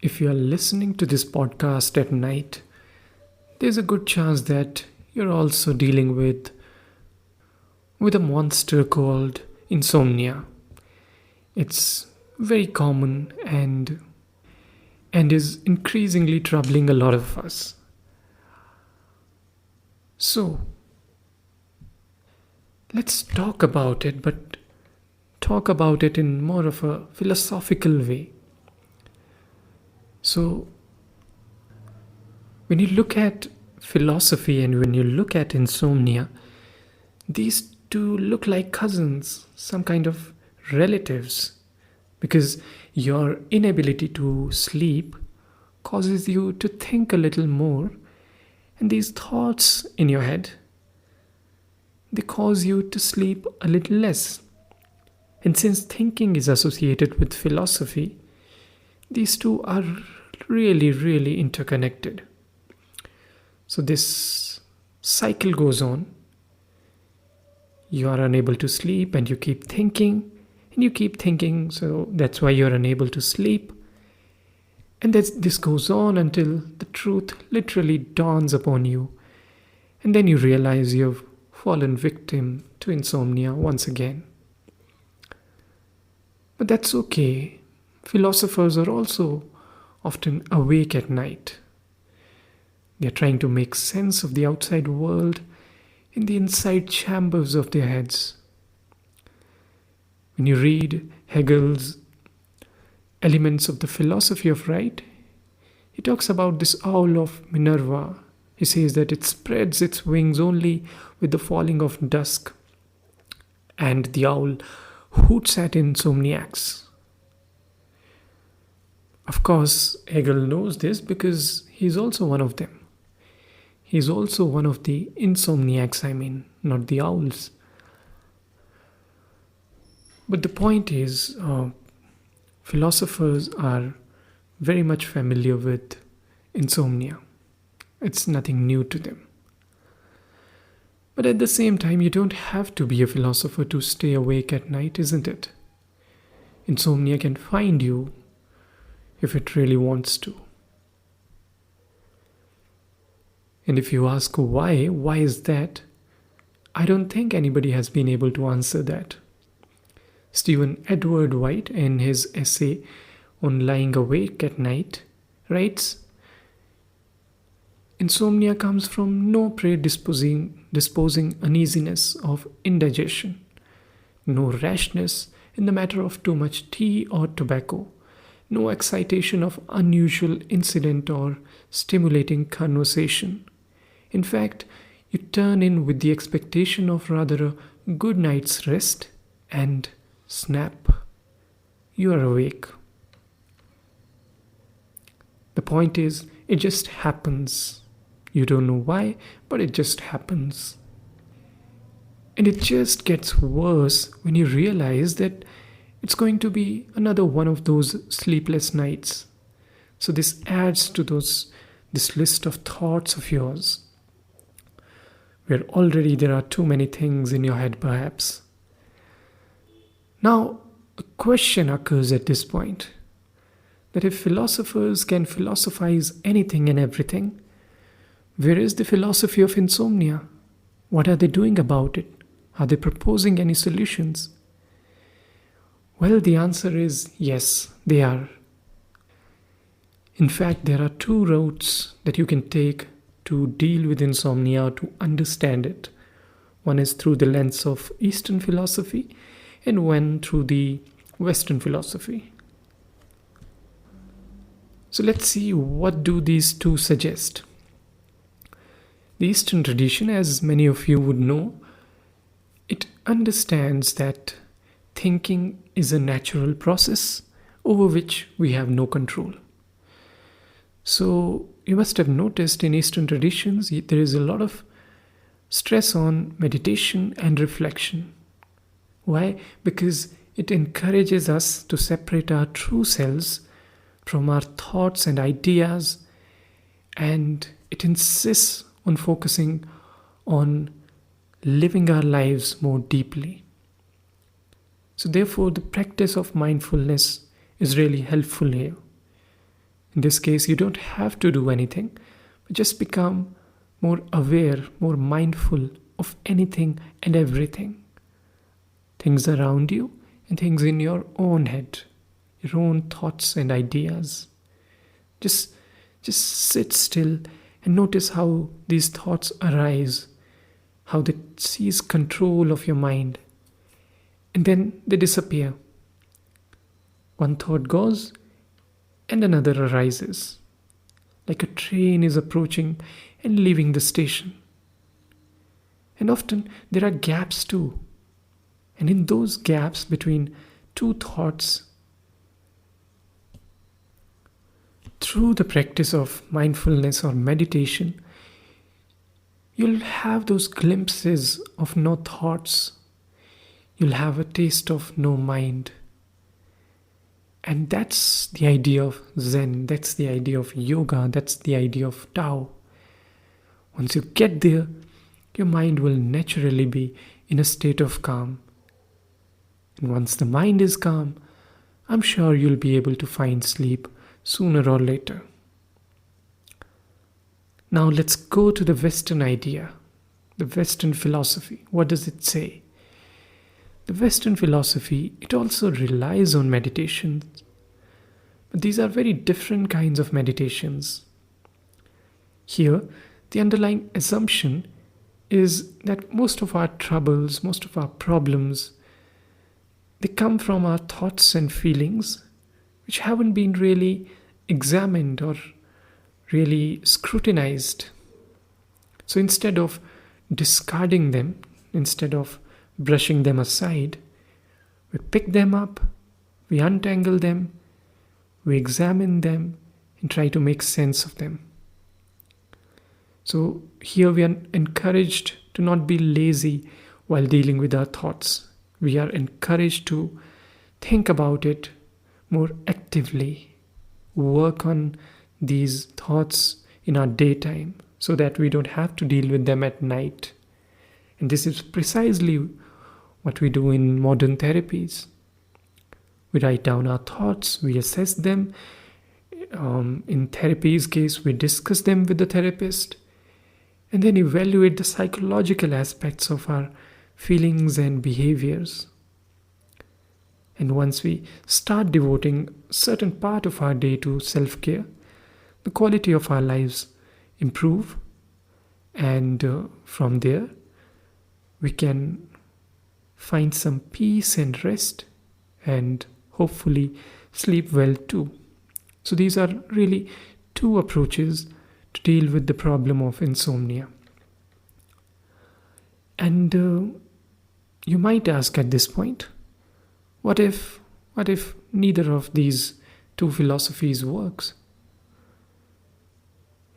If you are listening to this podcast at night, there's a good chance that you're also dealing with a monster called insomnia. It's very common and is increasingly troubling a lot of us. So, let's talk about it, but talk about it in more of a philosophical way. So, when you look at philosophy and when you look at insomnia, these two look like cousins, some kind of relatives, because your inability to sleep causes you to think a little more, and these thoughts in your head, they cause you to sleep a little less. And since thinking is associated with philosophy, these two are really, really interconnected. So this cycle goes on. You are unable to sleep and you keep thinking, and you keep thinking, so that's why you're unable to sleep. And this goes on until the truth literally dawns upon you. And then you realize you've fallen victim to insomnia once again. But that's okay. Philosophers are also often awake at night. They're trying to make sense of the outside world in the inside chambers of their heads. When you read Hegel's Elements of the Philosophy of Right, he talks about this owl of Minerva. He says that it spreads its wings only with the falling of dusk, and the owl hoots at insomniacs. Of course, Hegel knows this because he's also one of them. He's also one of the insomniacs, not the owls. But the point is, philosophers are very much familiar with insomnia. It's nothing new to them. But at the same time, you don't have to be a philosopher to stay awake at night, isn't it? Insomnia can find you if it really wants to. And if you ask why is that? I don't think anybody has been able to answer that. Stephen Edward White, in his essay on lying awake at night, writes, insomnia comes from no predisposing uneasiness of indigestion, no rashness in the matter of too much tea or tobacco, no excitation of unusual incident or stimulating conversation. In fact, you turn in with the expectation of rather a good night's rest, and snap, you are awake. The point is, it just happens. You don't know why, but it just happens. And it just gets worse when you realize that it's going to be another one of those sleepless nights. So this adds to this list of thoughts of yours, where already there are too many things in your head perhaps. Now, a question occurs at this point, that if philosophers can philosophize anything and everything, where is the philosophy of insomnia? What are they doing about it? Are they proposing any solutions? Well, the answer is yes, they are. In fact, there are two routes that you can take to deal with insomnia or to understand it. One is through the lens of Eastern philosophy, and one through the Western philosophy. So let's see, what do these two suggest? The Eastern tradition, as many of you would know, it understands that thinking is a natural process over which we have no control. So you must have noticed in Eastern traditions there is a lot of stress on meditation and reflection. Why? Because it encourages us to separate our true selves from our thoughts and ideas, and it insists on focusing on living our lives more deeply. So therefore, the practice of mindfulness is really helpful here. In this case, you don't have to do anything, but just become more aware, more mindful of anything and everything. Things around you and things in your own head, your own thoughts and ideas. Just, just sit still and notice how these thoughts arise, how they seize control of your mind, and then they disappear. One thought goes and another arises, like a train is approaching and leaving the station. And often there are gaps too. And in those gaps between two thoughts, through the practice of mindfulness or meditation, you'll have those glimpses of no thoughts. You'll have a taste of no mind. And that's the idea of Zen, that's the idea of yoga, that's the idea of Tao. Once you get there, your mind will naturally be in a state of calm. And once the mind is calm, I'm sure you'll be able to find sleep sooner or later. Now let's go to the Western idea, the Western philosophy. What does it say? The Western philosophy, it also relies on meditations, but these are very different kinds of meditations. Here, the underlying assumption is that most of our troubles, most of our problems, they come from our thoughts and feelings which haven't been really examined or really scrutinized. So instead of discarding them, instead of brushing them aside, we pick them up, we untangle them, we examine them and try to make sense of them. So here we are encouraged to not be lazy while dealing with our thoughts. We are encouraged to think about it more actively, work on these thoughts in our daytime so that we don't have to deal with them at night. And this is precisely what we do in modern therapies. We write down our thoughts, we assess them. In therapy's case, we discuss them with the therapist and then evaluate the psychological aspects of our feelings and behaviors. And once we start devoting a certain part of our day to self-care, the quality of our lives improve, and from there we can find some peace and rest and hopefully sleep well too. So these are really two approaches to deal with the problem of insomnia. And you might ask at this point, what if neither of these two philosophies works?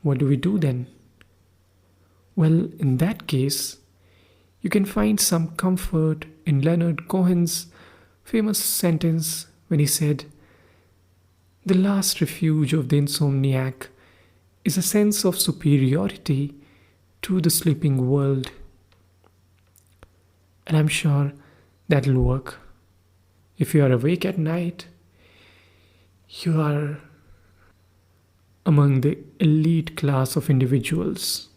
What do we do then? Well, in that case, you can find some comfort in Leonard Cohen's famous sentence when he said, "The last refuge of the insomniac is a sense of superiority to the sleeping world." And I'm sure that'll work. If you are awake at night, you are among the elite class of individuals.